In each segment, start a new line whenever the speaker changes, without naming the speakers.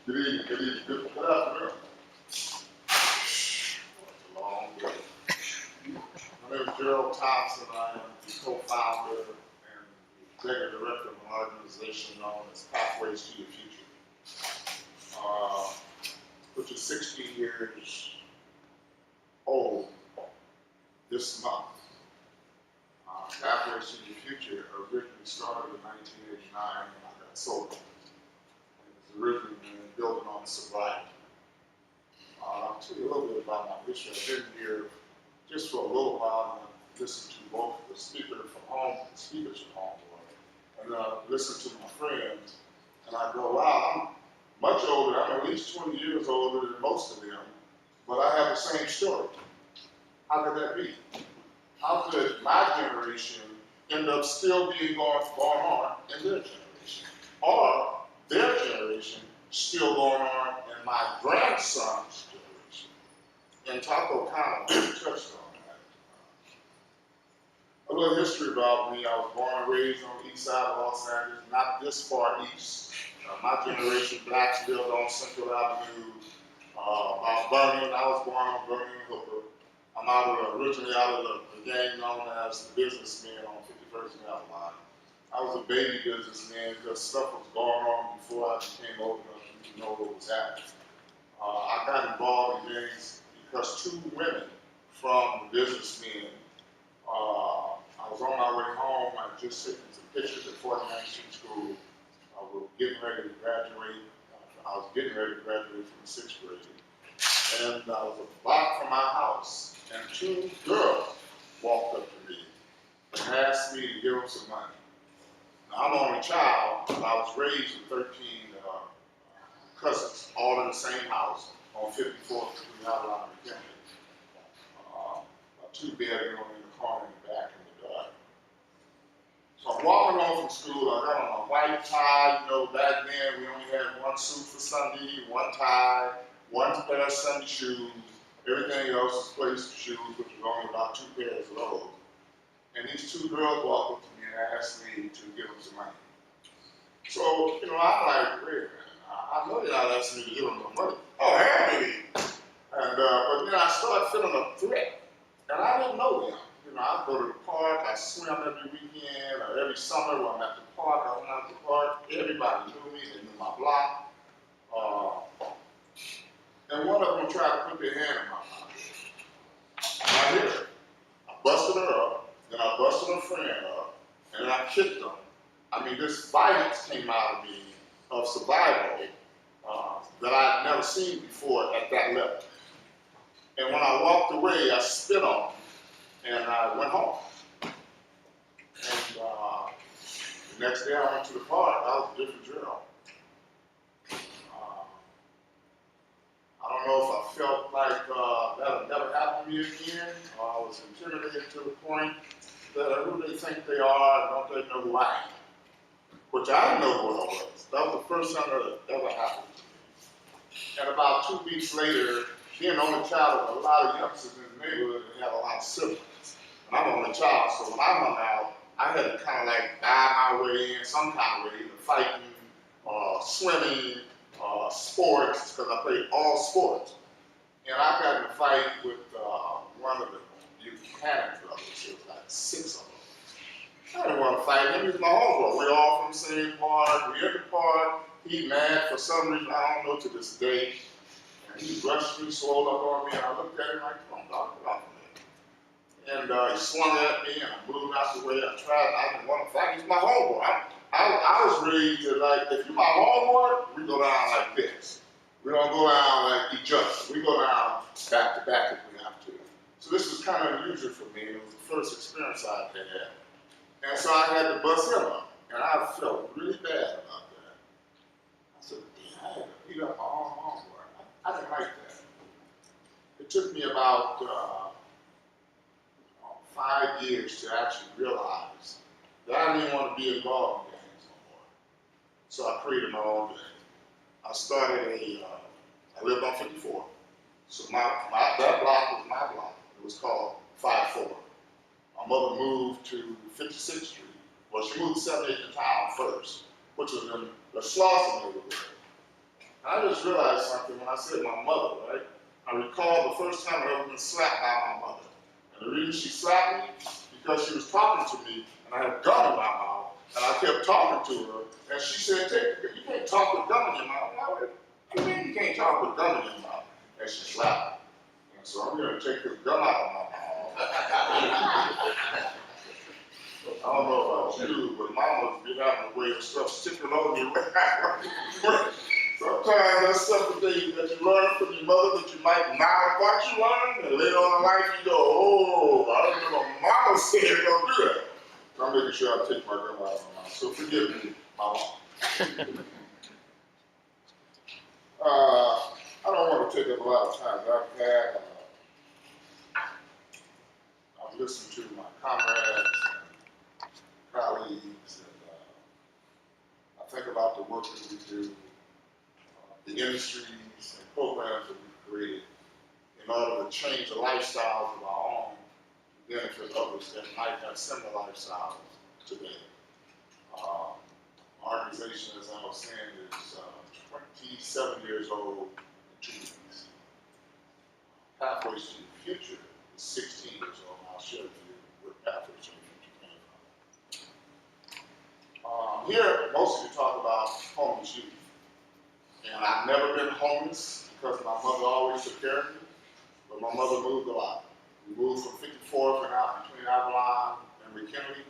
Good evening, good evening, good afternoon. It's a long day. My name is Gerald Thompson. I am the co-founder and executive director of an organization known as Pathways to Your Future, which is 60 years old this month. Pathways to Your Future originally started in 1989 when I got sober. It was originally building on sobriety. I'll tell you a little bit about my history. I've been here just for a little while, and I've listened to both the speakers from home and the speakers from home, and then I listen to my friends, and I go, wow, I'm much older. I'm at least 20 years older than most of them, but I have the same story. How could that be? How could my generation end up still being going on in their generation? Or their generation still going on in my grandson's generation? And Taco kind of touched on that. A little history about me. I was born and raised on the east side of Los Angeles, not this far east. My generation, blacks lived on Central Avenue, about Birmingham. I was born on Birmingham Hooker. I'm originally out of the gang known as the Businessmen on 51st and Avalon. I was a baby businessman because stuff was going on before I became old enough to know what was happening. I got involved in gangs because two women from the Businessmen, I was on my way home. I just taken some pictures at 49th Street School. We were getting ready to graduate. I was getting ready to graduate from the 6th grade. And I was a block from my house, and two girls walked up to me and asked me to give them some money. Now, I'm only child, but I was raised with 13 cousins, all in the same house on 54th Street, Avalon, McKinley. A two-bedroom in the corner in the back in the dark. So I'm walking home from school. I got on a white tie. You know, back then we only had one suit for Sunday, one tie, one pair of Sunday shoes. Everything else was place shoes, which was only about 2 pairs of those. And these two girls walked up to me and asked me to give them some money. So, you know, I'm like, wait a minute. I know you're not asking me to give them no money. Oh, hell maybe. And, but then I started feeling a threat. And I didn't know them. You know, I go to the park, I swim every weekend, or every summer when I'm at the park, I went out to the park. Everybody knew me, they knew my block. And one of them tried to put their hand in my pocket. I hit her. I busted her up, then I busted her friend up, and then I kicked them. I mean, this violence came out of me of survival that I had never seen before at that level. And when I walked away, I spit on them, and I went home. And the next day I went to the park, I was a different Gerald. I don't know if I felt like that'll never happen to me again. I was intimidated to the point that who they think they are, don't they know who I am? Which I didn't know who I was. That was the first time that ever happened to me. And about 2 weeks later, being an only child of a lot of youngsters in the neighborhood and have a lot of siblings. And I'm an only child, so when I hung out, I had to kind of like buy my way in some kind of way, either fighting, swimming, sports, because I played all sports. And I got in a fight with one of the Buchanan brothers. It was like 6 of them. I didn't want to fight him. He was my homeboy. We're all from the same park. We're in the park. He mad for some reason, I don't know to this day. And he rushed me, swole up on me, and I looked at him like, come on, dog, get off of me. And he swung at me, and I moved out the way. I didn't want to fight. He's my homeboy. I was raised to like, if you're my homeboy, we go down like this. We don't go down like each other. We go down back to back if we have to. So this was kind of unusual for me. It was the first experience I had. And so I had to bust him up. And I felt really bad about that. I said, damn, I had to beat up my own homeboy. I didn't like that. It took me about 5 years to actually realize that I didn't want to be involved in gangs no more. So I created my own gang. I started I lived on 54. So that block was my block. It was called 5-4. My mother moved to 56th Street. Well, she moved to 78th in town first, which was in the Slauson neighborhood. I just realized something when I said my mother, right? I recall the first time I ever been slapped by my mother. And the reason she slapped me, because she was talking to me, and I had gum in my mouth, and I kept talking to her, and she said, you can't talk with gum in your mouth. What do you mean you can't talk with gum in your mouth? And she slapped me. And so I'm going to take this gum out of my mouth. I don't know about you, but mamas be having a way of stuff sticking on you. Sometimes that's something that you learn from your mother that you might not have thought you learned, and later on in life you go, oh, I don't remember mama said don't do that. So I'm making sure I take my gum out of my mouth. So forgive me, mama. I don't want to take up a lot of time. I've listened to my comrades and colleagues, and I think about the work that we do, the industries and programs that we've created in order to change the lifestyles of our own to benefit others that might have similar lifestyles today. Our organization, as I was saying, is 27 years old in 2 weeks. Pathways to the Future is 16 years old, and I'll share with you where Pathways to the Future came from. Here, most of you talk about homeless youth. And I've never been homeless because my mother always took care of me, but my mother moved a lot. We moved from 54th and out between Avalon and McKinley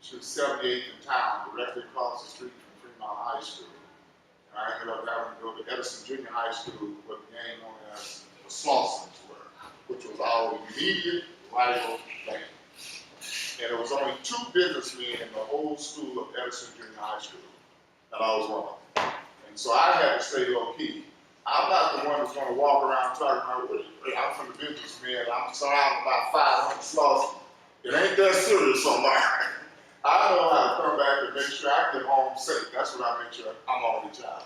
to 78th in town, directly across the street from Fremont High School. And I ended up having to go to Edison Junior High School, what became known as the Slausons were, which was our immediate rival bank. And there was only 2 businessmen in the whole school of Edison Junior High School, and I was one of them. So I had to stay low key. I'm not the one that's going to walk around talking about, I'm from the businessman, I'm surrounded by 500 Slausons. It ain't that serious on mine. I know how to come back and make sure I get home safe. That's what I make sure I'm on the job.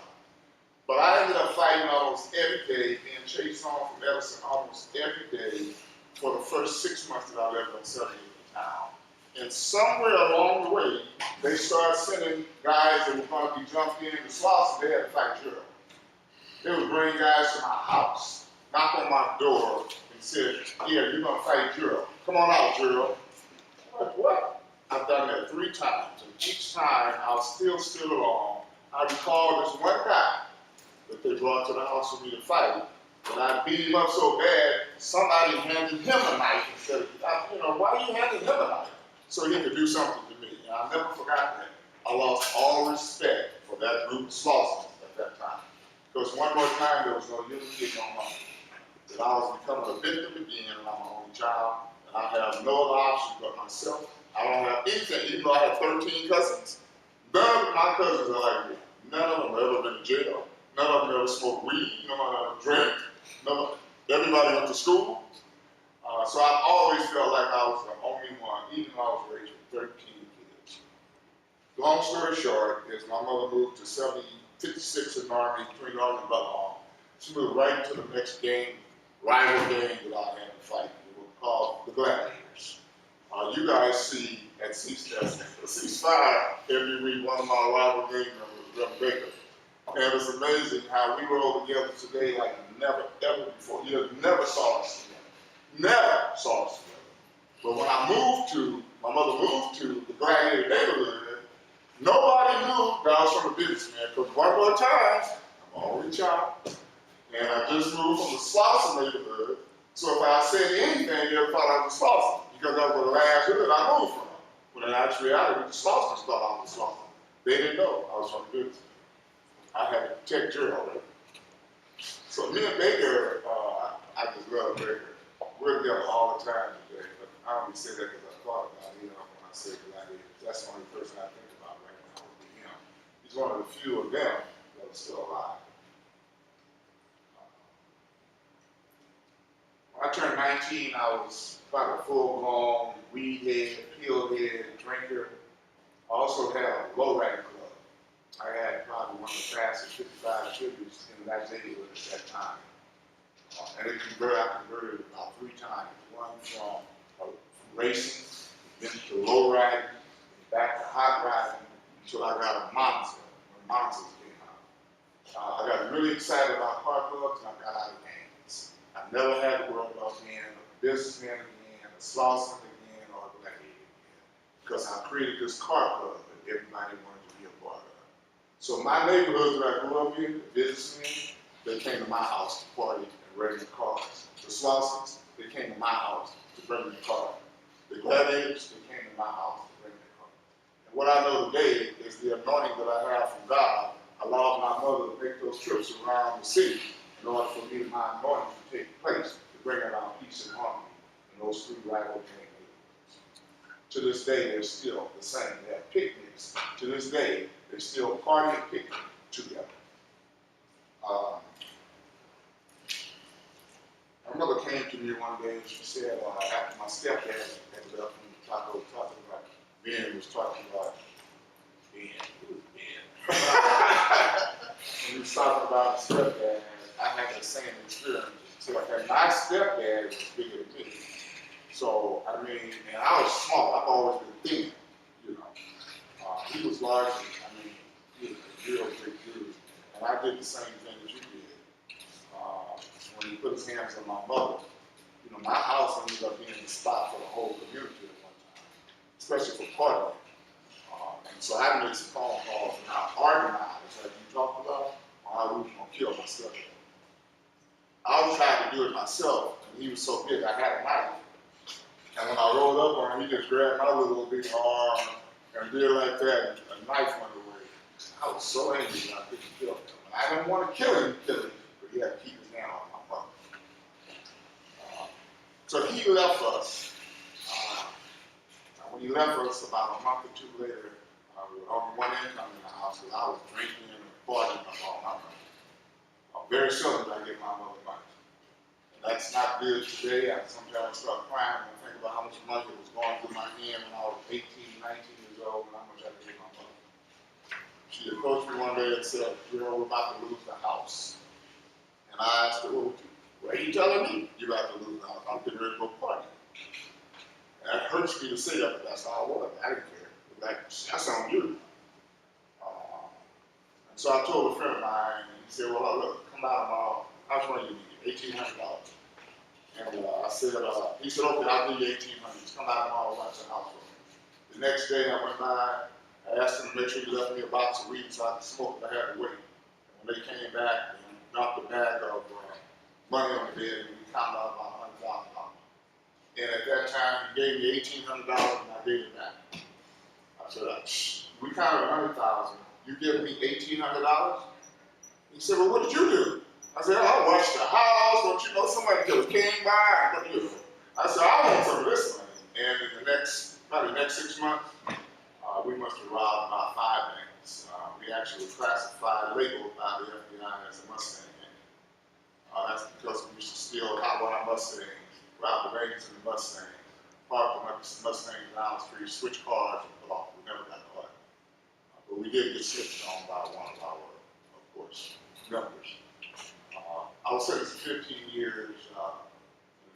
But I ended up fighting almost every day, being chased home from Edison almost every day for the first 6 months that I lived on 78th in town. And somewhere along the way, they started sending guys that were going to be jumped in the Slauson. They had to fight Gerald. They would bring guys to my house, knock on my door, and said, yeah, you're going to fight Gerald. Come on out, Gerald. I'm like, what? I've done that 3 times, and each time I was still along. I recall this one guy that they brought to the house for me to fight, and I beat him up so bad, somebody handed him a knife and said, why are you handing him a knife? So he could do something to me. And I'll never forget that. I lost all respect for that group of Slausons at that time. Because one more time, there was no unity on my mind. That I was becoming a victim again, and I'm my only child, and I have no other option but myself. I don't have anything, even though I have 13 cousins. None of my cousins are like me. None of them have ever been in jail. None of them ever smoked weed. None of them ever drank. Everybody went to school. So I've always felt like I was the only one, even though I was raised with 13 kids. Long story short is my mother moved to 56 in the Army, between the Army and Buffalo. She moved right into the next game, rival game that I had to fight. It was called the Gladiators. You guys see at C5 every week one of my rival game members, Rev. Baker. And it's amazing how we roll together today like never, ever before. You never saw us together. Never saw us together. But when my mother moved to the Gladiator neighborhood, nobody knew that I was from a businessman, because one more time, I'm only child, and I just moved from the Slauson neighborhood, so if I said anything, they thought I was a Slauson, because that was the last hood I moved from. When in actuality, the Slausons thought I was a Slauson. They didn't know I was from a businessman. I had to protect Gerald. So me and Baker, I just love Baker. We're together all the time today, but I only say that because I thought about it, when I say Gladiators. That's the only person I think about right now would be him. He's one of the few of them that are still alive. When I turned 19, I was about a full-blown weed head, pill head, drinker. I also had a low-riding club. I had probably one of the fastest 55 triggers in that neighborhood at that time. And I converted about 3 times. One from racing, then to low riding, back to hot riding, until I got a Monza when Monzas came out. I got really excited about car clubs, and I got out of gangs. I never had to worry about being a businessman again, a slawson again, or a black again, because I created this car club that everybody wanted to be a part of. So my neighborhood that I grew up in, the businessmen, they came to my house to party and rent the cars. The slawsons, they came to my house to bring the car. The gladiators, they came to my house to bring the car. And what I know today is the anointing that I have from God allowed my mother to make those trips around the city in order for me and my anointing to take place, to bring about peace and harmony in those three rival gang neighborhoods. To this day, they're still the same. They have picnics. To this day, they still party and picnic together. My mother came to me one day and she said, after my stepdad had left me, talking about Ben was talking about Ben. Who was Ben? And he was talking about his stepdad, and I had the same experience. So, and my stepdad was bigger than me. So, I mean, and I was small. I've always been thin, you know. He was large. I mean, he was a real big dude. And I did the same thing that you did. When he put his hands on my mother, you know, my house ended up being the spot for the whole community at one time, especially for partying. And so I made some phone calls and I organized, like you talked about, on how we were going to kill my stepdad. I was trying to do it myself, and he was so big, I had a knife. And when I rolled up on him, he just grabbed my little big arm and did like that, and a knife went away. I was so angry that I couldn't kill him. And I didn't want to kill him, but he had to keep his hand on my mother. So he left us. When he left us, about a month or two later, we were only one income in the house because I was drinking and partying with all my money. Very seldom do I get my mother money. And that's not good today. I sometimes start crying when I think about how much money was going through my hand when I was 18, 19 years old, and how much I could give my mother. She approached me one day and said, "Gerald, we're about to lose the house." And I asked her, "Well, what are you telling me? You're about to lose the house. I'm getting ready to go party." And it hurts me to say that, but that's how I was. I didn't care. Like, that's on you. And so I told a friend of mine, and he said, "Well, look, come out tomorrow. How much money do you need? $1,800. And I said, he said, "Okay, I'll give you $1,800. Come out tomorrow and watch the house for me." The next day I went by, I asked him to make sure he left me a box of weed so I could smoke, but I had to wait. And when they came back and dumped a bag of money on the bed, and we counted out about $100,000. And at that time, he gave me $1,800 and I gave it back. I said, "We counted $100,000. You give me $1,800? He said, "Well, what did you do?" I said, "I watched the house. Don't you know somebody just came by and what do you do?" I said, "I want some of this money." And in the next 6 months, we must have robbed about 5 banks. We actually classified, labeled by the FBI as a Mustang gang. That's because we used to steal hot wire Mustangs, rob the banks in the Mustang, park the Mustangs down the street, switch cars, and pull off. We never got caught. But we did get switched on by one of our, of course, members. I was sentenced to 15 years in the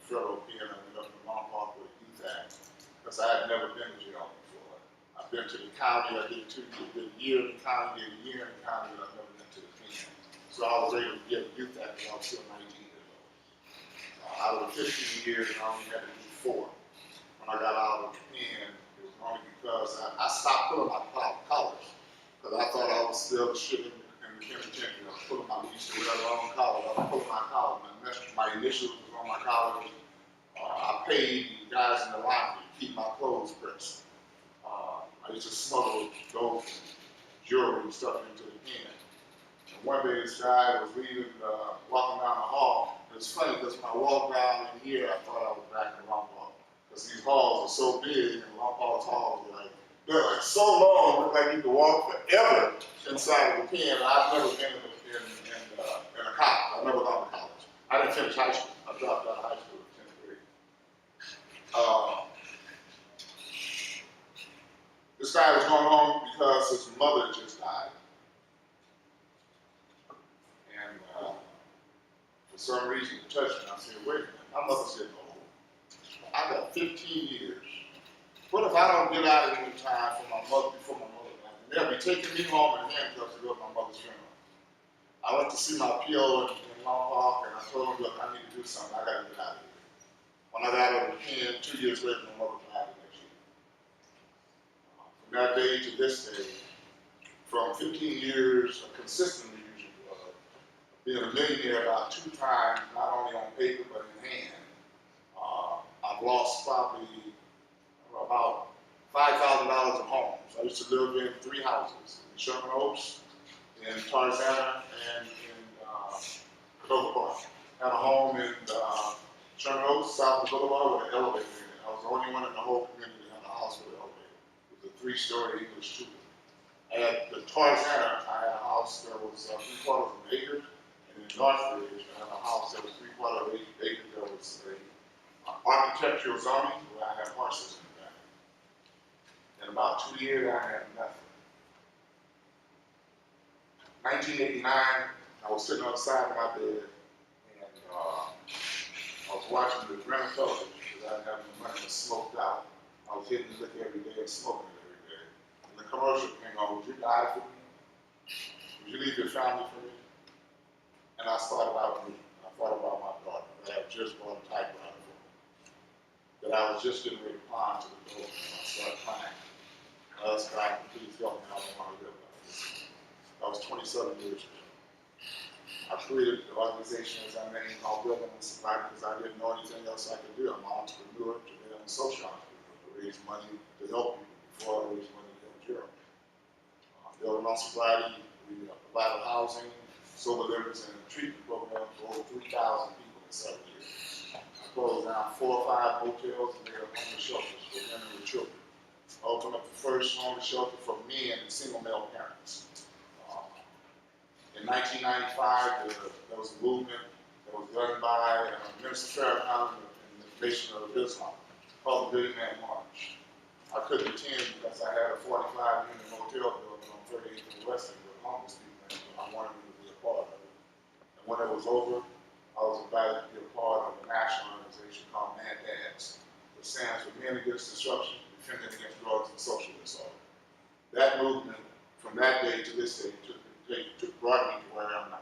federal pen. I ended up in Long Park with a youth act because I had never been to jail before. I've been to the county. I did a year in the county, did a year in the county, but I've never been to the pen. So I was able to get a youth act when I was still 19 years old. Out of the 15 years, I only had to do 4. When I got out of the pen, it was only because I stopped pulling my collars because I thought I was still shit in the penitentiary. I was pulling my, used to wear the wrong collar. I was pulling my collar. My initials was on my collar. I paid the guys in the laundry to keep my clothes pressed. I used to smuggle gold, jewelry and stuff into the pen. And one day this guy was leaving, walking down the hall. It was funny because when I walked down in here, I thought I was back in Lombard. Because these halls are so big, and Lombard's halls are like, they're like so long, it look like you could walk forever inside of the pen. I've never been in a college. I've never gone to college. I didn't finish high school. I dropped out of high school in 10th grade. This guy was going home because his mother just died. And for some reason, it touched me. I said, "Wait a minute." My mother said, "No, I got 15 years. What if I don't get out of here in time for my mother before my mother died? And they'll be taking me home in handcuffs to go to my mother's funeral." I went to see my PO in Long Park, and I told him, look, I need to do something. I got to get out of here. When I got out of the pen, 2 years later, my mother died the next year. From that day to this day, from 15 years of consistently using drugs, being a millionaire about 2 times, not only on paper but in hand, I've lost probably about $5,000 in homes. I used to live in 3 houses, in Sherman Oaks, in Tarzana, and in Cordova Park. I had a home in Sherman Oaks, South Boulevard, with an elevator in it. I was the only one in the whole community that had a house with an elevator. It was a 3-story English two. At the Tarzana, I had a house that was 3/4 of an acre, and in Northridge, I had a house that was 3/4 of an acre. There was a architectural zoning where I had horses in the back. In about 2 years, I had nothing. 1989, I was sitting on the side of my bed, and I was watching the rental television because I didn't have any money to smoke out. I was hitting the liquor every day and smoking it every day. And the commercial came on, would you die for me? Would you leave your family for me? And I thought about me. I thought about my daughter that I had just bought a typewriter for, that I was just getting ready to climb to the door, and I started crying. I was crying, please help me, I don't want to live like this. That was 27 years ago. I created the organization, as I named, called Building and Supply, because I didn't know anything else I could do. I'm an entrepreneur today, I'm a social entrepreneur, to raise money to help people before I raise money to help Gerald. Building on Sobriety, we provided housing, sober livers, and treatment programs for over 3,000 people in 7 years. I closed down 4 or 5 hotels and made up homeless shelters for women and children. I opened up the first homeless shelter for men and single male parents. In 1995, there was a movement that was done by Minister Farrakhan and the Nation of Islam called the Billion Man March. I couldn't attend because I had a 45-unit hotel building on 38th and Western with homeless people, and I wanted them to be a part of it. And when it was over, I was invited to be a part of a national organization called MADDADS, which stands for Men Against Disruption, Defending Against Drugs and Social Disorder. That movement, from that day to this day, brought me to where I am now.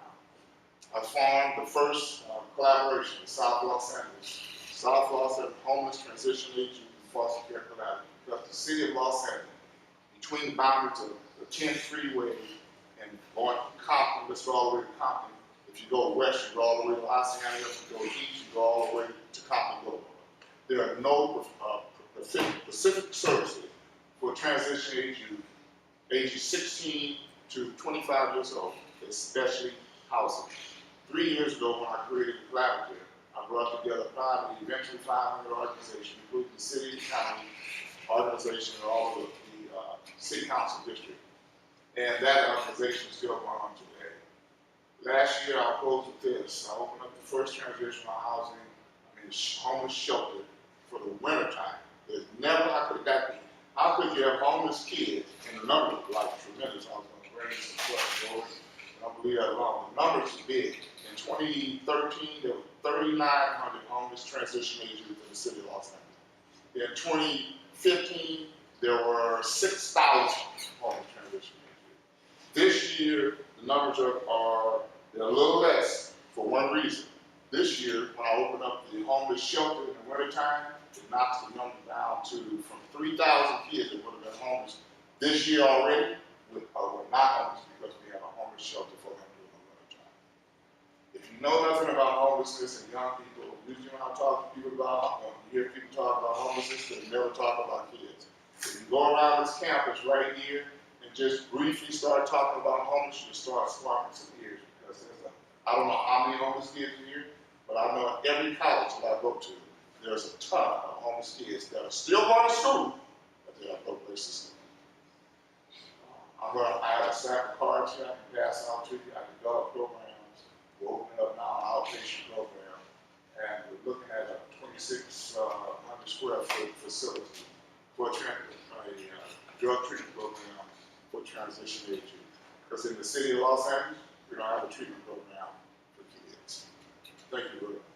I formed the first collaboration in South Los Angeles, South Los Angeles Homeless Transition Agency and Foster Care Collaborative, because the city of Los Angeles, between the boundaries of the 10th Freeway and going to Compton, let's go all the way to Compton. If you go west, you go all the way to Los Angeles. If you go east, you go all the way to Compton Boulevard. There are no specific services for transition age youth, ages 16 to 25 years old, especially housing. 3 years ago, when I created the collaborative, I brought together probably eventually 500 organizations, including the city and county organization and all of the city council district. And that organization is still going on today. Last year, I closed with this. I opened up the first transitional housing, homeless shelter for the wintertime. There's never, how could you have homeless kids, and the number was like tremendous. I was going to bring some stuff, I don't believe that alone. The numbers are big. In 2013, there were 3,900 homeless transition age youth in the city of Los Angeles. In 2015, there were 6,000 homeless transition age youth. This year, the numbers are they're a little less for one reason. This year, when I opened up the homeless shelter in the wintertime, it knocks the number down to from 3,000 kids that would have been homeless this year already, with not homeless because we have a homeless shelter for them during the wintertime. If you know nothing about homelessness and young people, usually when I talk to people about, when you hear people talk about homelessness, they never talk about kids. If you go around this campus right here and just briefly start talking about homelessness, you start sparking some ears because I don't know how many homeless kids are here, but I know at every college that I go to, there's a ton of homeless kids that are still going to school, but they have no place to stay. I have a stack of cards here I can pass out to you. I develop programs. We're opening up now an outpatient program, and we're looking at a 2,600 square foot facility for a drug treatment program for transition age youth. Because in the city of Los Angeles, we don't have a treatment program for kids. Thank you very much.